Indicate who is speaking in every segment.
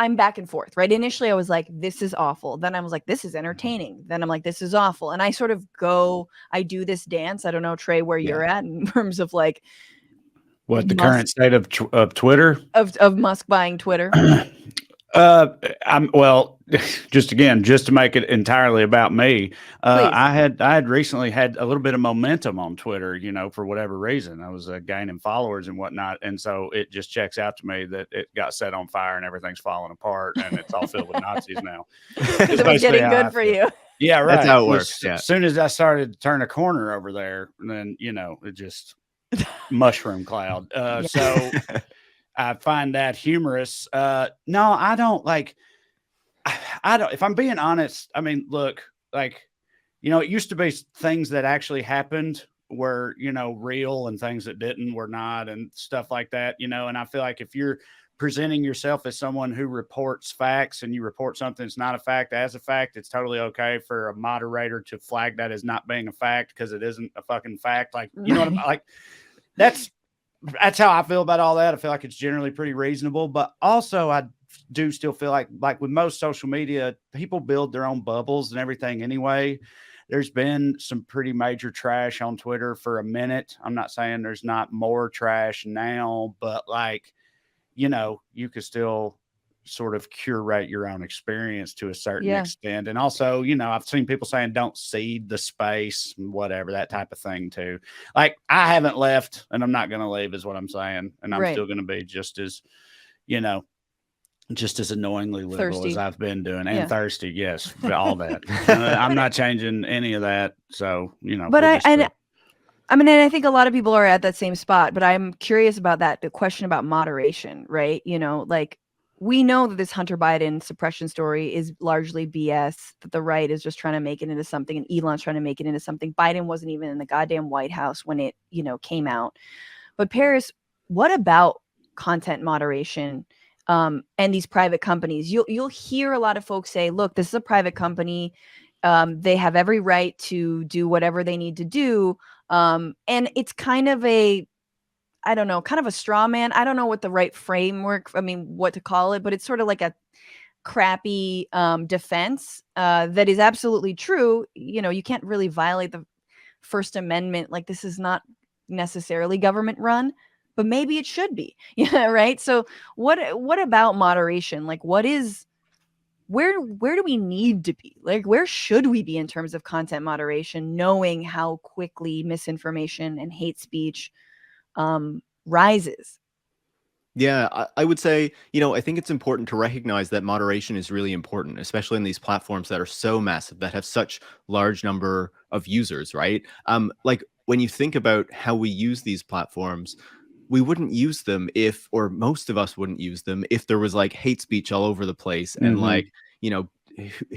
Speaker 1: I'm back and forth, right? Initially I was like, this is awful. Then I was like, this is entertaining. Then I'm like, this is awful. And I sort of I do this dance. I don't know, Trey, where you're at in terms of like
Speaker 2: what the current state of Twitter,
Speaker 1: of Musk buying Twitter.
Speaker 2: Well, just to make it entirely about me, I had recently had a little bit of momentum on Twitter, for whatever reason. I was gaining followers and whatnot, and so it just checks out to me that it got set on fire and everything's falling apart and it's all filled with Nazis now.
Speaker 1: It was getting good for you.
Speaker 2: Yeah, right.
Speaker 3: That's how it works.
Speaker 2: As soon as I started to turn a corner over there, then it just mushroom cloud. So I find that humorous. No, I don't like. I don't. If I'm being honest, I mean, look, like, it used to be things that actually happened were, real, and things that didn't were not, and stuff like that. And I feel like if you're presenting yourself as someone who reports facts and you report something that's not a fact as a fact, it's totally okay for a moderator to flag that as not being a fact because it isn't a fucking fact. Like, what I'm like. That's how I feel about all that. I feel like it's generally pretty reasonable, but also I do still feel like with most social media, people build their own bubbles and everything anyway. There's been some pretty major trash on Twitter for a minute. I'm not saying there's not more trash now, but you could still sort of curate your own experience to a certain extent. And also, I've seen people saying don't seed the space, whatever, that type of thing too. Like, I haven't left and I'm not going to leave is what I'm saying. And I'm still going to be just as, just as annoyingly liberal as I've been doing, and thirsty. Yes. All that. I'm not changing any of that. So,
Speaker 1: but I mean, and I think a lot of people are at that same spot, but I'm curious about the question about moderation, right? Like, we know that this Hunter Biden suppression story is largely BS, that the right is just trying to make it into something, and Elon's trying to make it into something. Biden wasn't even in the goddamn White House when it, came out. But Paris, what about content moderation and these private companies? You'll hear a lot of folks say, look, this is a private company. They have every right to do whatever they need to do. And it's kind of kind of a straw man. I don't know what the right framework, what to call it, but it's sort of like a crappy defense that is absolutely true. You can't really violate the First Amendment. Like, this is not necessarily government run, but maybe it should be. Yeah, right. So what about moderation? Like, where do we need to be? Like, where should we be in terms of content moderation, knowing how quickly misinformation and hate speech rises?
Speaker 3: Yeah, I would say, I think it's important to recognize that moderation is really important, especially in these platforms that are so massive, that have such large number of users, right? Like, when you think about how we use these platforms, we wouldn't use them or most of us wouldn't use them if there was like hate speech all over the place and like,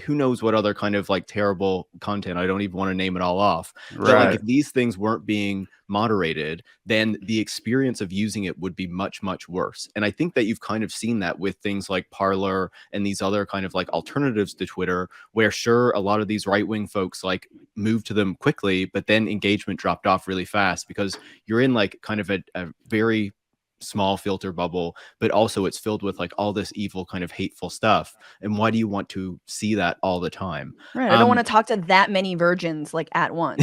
Speaker 3: who knows what other kind of like terrible content. I don't even want to name it all off. Right. But like, if these things weren't being moderated, then the experience of using it would be much, much worse. And I think that you've kind of seen that with things like Parler and these other kind of like alternatives to Twitter, where sure, a lot of these right-wing folks like moved to them quickly, but then engagement dropped off really fast because you're in like kind of a very small filter bubble, but also it's filled with like all this evil kind of hateful stuff. And why do you want to see that all the time?
Speaker 1: Right. I don't want to talk to that many virgins like at once.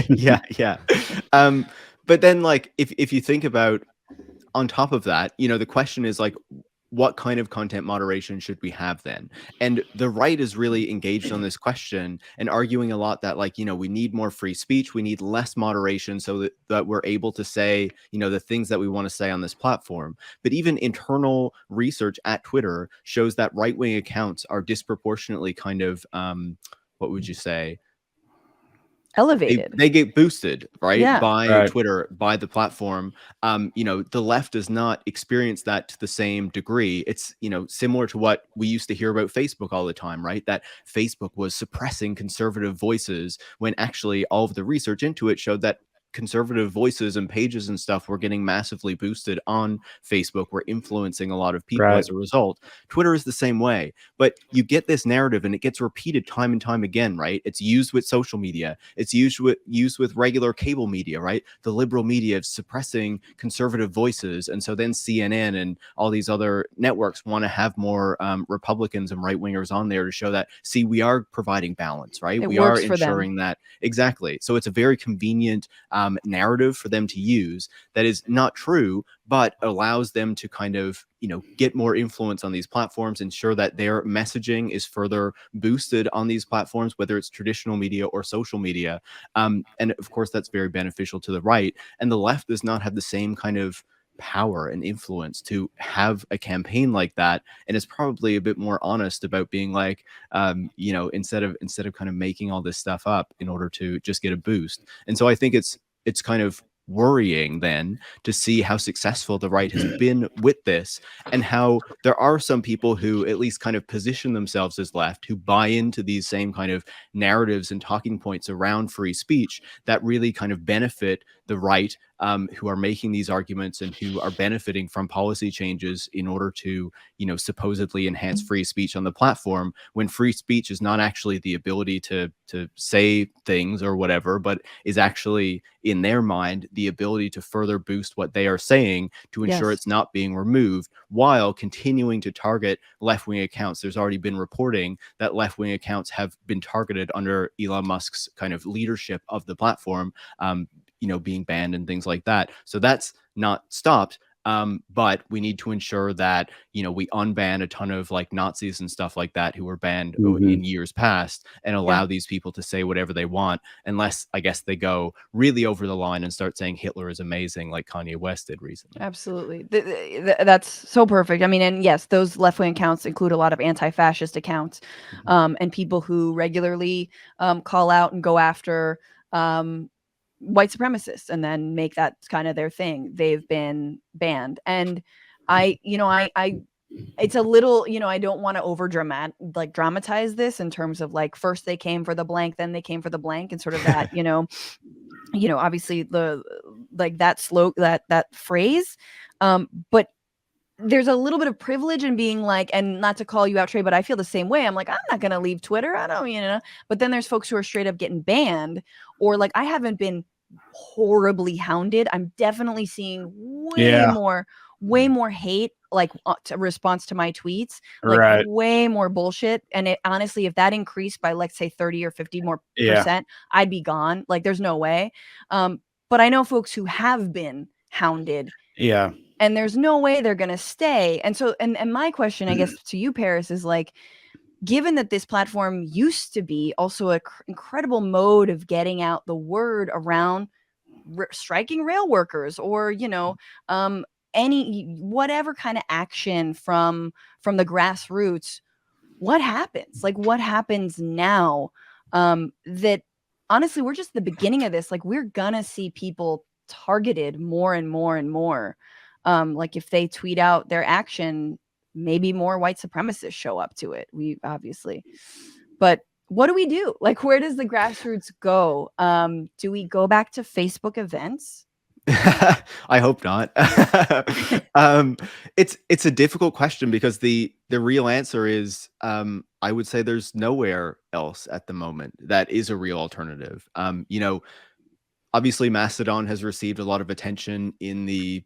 Speaker 3: Yeah. But then like, if you think about on top of that, the question is like, what kind of content moderation should we have then? And the right is really engaged on this question and arguing a lot that like, we need more free speech, we need less moderation so that we're able to say, the things that we want to say on this platform. But even internal research at Twitter shows that right-wing accounts are disproportionately kind of, what would you say?
Speaker 1: Elevated.
Speaker 3: They get boosted, right?
Speaker 1: Yeah.
Speaker 3: By Twitter, by the platform. The left does not experience that to the same degree. It's, similar to what we used to hear about Facebook all the time, right? That Facebook was suppressing conservative voices when actually all of the research into it showed that conservative voices and pages and stuff were getting massively boosted on Facebook. We're influencing a lot of people as a result. Twitter is the same way, but you get this narrative and it gets repeated time and time again, right? It's used with social media. It's used with regular cable media, right? The liberal media is suppressing conservative voices. And so then CNN and all these other networks want to have more Republicans and right wingers on there to show that, see, we are providing balance, right?
Speaker 1: It
Speaker 3: We are
Speaker 1: works for them.
Speaker 3: ensuring that. Exactly. So it's a very convenient narrative for them to use that is not true, but allows them to kind of, get more influence on these platforms, ensure that their messaging is further boosted on these platforms, whether it's traditional media or social media. And of course, that's very beneficial to the right. And the left does not have the same kind of power and influence to have a campaign like that, and it's probably a bit more honest about being like, instead of kind of making all this stuff up in order to just get a boost. And so I think it's kind of worrying then to see how successful the right has been with this, and how there are some people who at least kind of position themselves as left, who buy into these same kind of narratives and talking points around free speech that really kind of benefit the right, who are making these arguments and who are benefiting from policy changes in order to, supposedly enhance free speech on the platform, when free speech is not actually the ability to say things or whatever, but is actually, in their mind, the ability to further boost what they are saying to ensure
Speaker 1: Yes.
Speaker 3: it's not being removed, while continuing to target left-wing accounts. There's already been reporting that left-wing accounts have been targeted under Elon Musk's kind of leadership of the platform, being banned and things like that. So that's not stopped. But we need to ensure that, we unban a ton of like Nazis and stuff like that who were banned in years past, and allow these people to say whatever they want, unless I guess they go really over the line and start saying Hitler is amazing, like Kanye West did recently.
Speaker 1: Absolutely. That's so perfect. I mean, and yes, those left-wing accounts include a lot of anti-fascist accounts, and people who regularly call out and go after white supremacists and then make that kind of their thing. They've been banned. And I it's a little, I don't want to dramatize this in terms of like, first they came for the blank, then they came for the blank, and sort of that, obviously the like that that phrase, but there's a little bit of privilege in being like, and not to call you out, Trey, but I feel the same way. I'm like, I'm not gonna leave Twitter. I don't, but then there's folks who are straight up getting banned, or like, I haven't been horribly hounded. I'm definitely seeing way more hate, like to response to my tweets, like way more bullshit. And it honestly, if that increased by, let's say 30 or 50 more percent, I'd be gone. Like, there's no way. But I know folks who have been hounded.
Speaker 2: Yeah.
Speaker 1: And there's no way they're going to stay. And so, and my question, I guess, to you, Paris, is like, given that this platform used to be also an incredible mode of getting out the word around striking rail workers, or, any whatever kind of action from the grassroots, what happens? Like, what happens now? That honestly, we're just the beginning of this. Like, we're gonna see people targeted more and more and more. Like, if they tweet out their action, maybe more white supremacists show up to it. We obviously, but what do we do? Like, where does the grassroots go? Do we go back to Facebook events?
Speaker 3: I hope not. It's a difficult question, because the real answer is, I would say there's nowhere else at the moment that is a real alternative. Obviously Mastodon has received a lot of attention in the,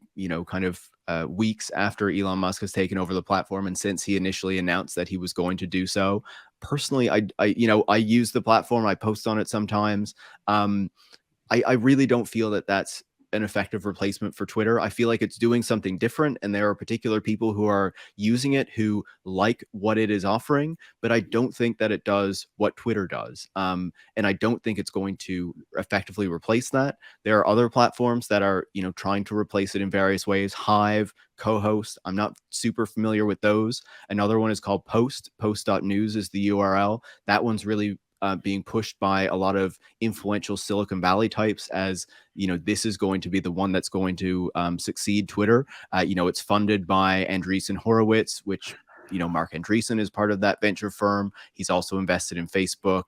Speaker 3: kind of weeks after Elon Musk has taken over the platform, and since he initially announced that he was going to do so. Personally, I use the platform. I post on it sometimes. I really don't feel that that's an effective replacement for Twitter. I feel like it's doing something different, and there are particular people who are using it who like what it is offering, but I don't think that it does what Twitter does. And I don't think it's going to effectively replace that. There are other platforms that are, trying to replace it in various ways. Hive, Co-host, I'm not super familiar with those. Another one is called Post.news is the URL. That one's really being pushed by a lot of influential Silicon Valley types as, this is going to be the one that's going to succeed Twitter. It's funded by Andreessen Horowitz, which Mark Andreessen is part of that venture firm. He's also invested in Facebook.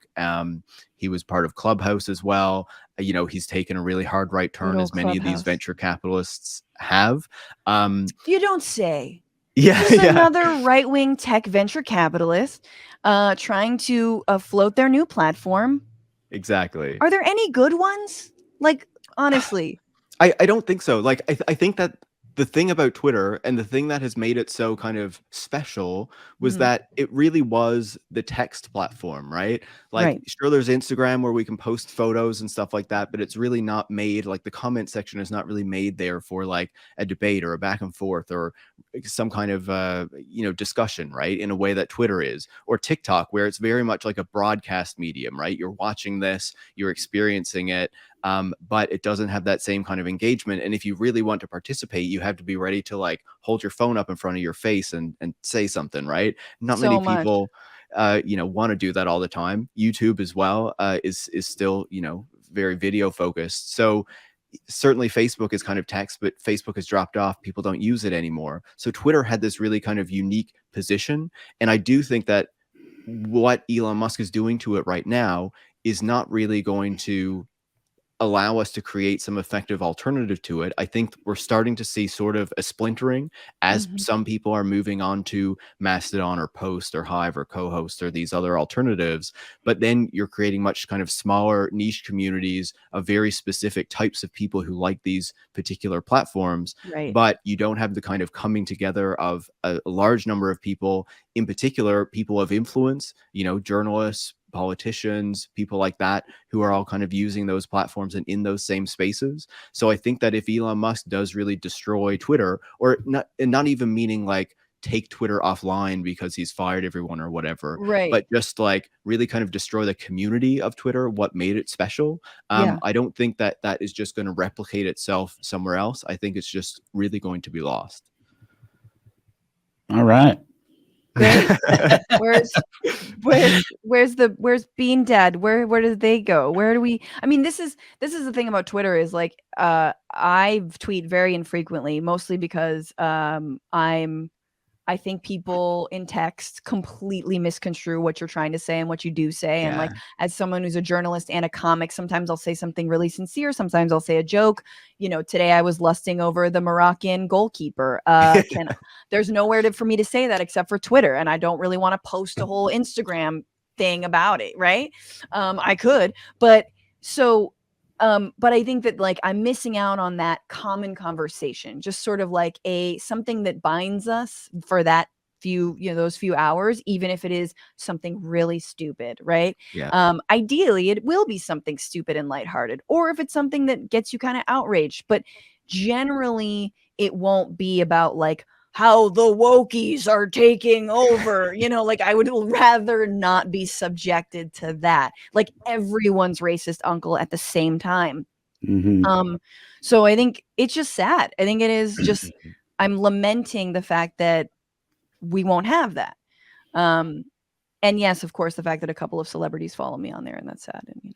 Speaker 3: He was part of Clubhouse as well. He's taken a really hard right turn, as many of these venture capitalists have.
Speaker 1: You don't say.
Speaker 3: Yeah,
Speaker 1: Just another right-wing tech venture capitalist trying to float their new platform.
Speaker 3: Exactly.
Speaker 1: Are there any good ones? Like, honestly.
Speaker 3: I don't think so. Like, I think that the thing about Twitter and the thing that has made it so kind of special was that it really was the text platform, right? Like, sure, there's Instagram where we can post photos and stuff like that, but it's really not made, like, the comment section is not really made there for like a debate or a back and forth or some kind of discussion, right, in a way that Twitter is, or TikTok, where it's very much like a broadcast medium, right? You're watching this, you're experiencing it, but it doesn't have that same kind of engagement. And if you really want to participate, you have to be ready to like hold your phone up in front of your face and say something, right? Not many people want to do that all the time. YouTube as well is still very video focused. So certainly Facebook is kind of text, but Facebook has dropped off. People don't use it anymore. So Twitter had this really kind of unique position. And I do think that what Elon Musk is doing to it right now is not really going to allow us to create some effective alternative to it. I think we're starting to see sort of a splintering as some people are moving on to Mastodon or Post or Hive or Co-host or these other alternatives. But then you're creating much kind of smaller niche communities of very specific types of people who like these particular platforms.
Speaker 1: Right.
Speaker 3: But you don't have the kind of coming together of a large number of people, in particular, people of influence, journalists, politicians, people like that, who are all kind of using those platforms and in those same spaces. So I think that if Elon Musk does really destroy Twitter, or not even meaning like take Twitter offline because he's fired everyone or whatever, but just like really kind of destroy the community of Twitter, what made it special. I don't think that is just going to replicate itself somewhere else. I think it's just really going to be lost.
Speaker 2: All right.
Speaker 1: Great. Where's Bean Dad? Where do they go? Where do we? I mean, this is the thing about Twitter is like I tweet very infrequently, mostly because I think people in text completely misconstrue what you're trying to say and what you do say. And like, as someone who's a journalist and a comic, sometimes I'll say something really sincere. Sometimes I'll say a joke. Today I was lusting over the Moroccan goalkeeper. There's nowhere for me to say that except for Twitter. And I don't really want to post a whole Instagram thing about it. Right. I could, but I think that like I'm missing out on that common conversation, just sort of like something that binds us for that those few hours, even if it is something really stupid, right?
Speaker 3: Yeah.
Speaker 1: Ideally, it will be something stupid and lighthearted, or if it's something that gets you kind of outraged, but generally it won't be about like how the wokies are taking over, like I would rather not be subjected to that. Like everyone's racist uncle at the same time. So I think it's just sad. I think it is just, I'm lamenting the fact that we won't have that. And yes, of course, the fact that a couple of celebrities follow me on there, and that's sad. And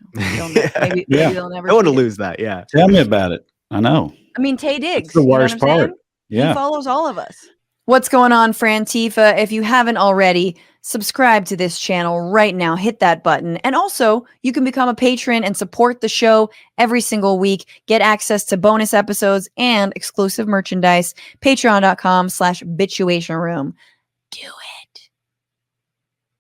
Speaker 1: maybe they'll never.
Speaker 3: I want to lose that. Yeah.
Speaker 2: Tell me about it. I know.
Speaker 1: I mean, Tay Diggs.
Speaker 2: That's the worst part.
Speaker 1: Yeah. He follows all of us. What's going on, Frantifa? If you haven't already, subscribe to this channel right now. Hit that button. And also, you can become a patron and support the show every single week. Get access to bonus episodes and exclusive merchandise. Patreon.com/Bitchuation Room. Do it.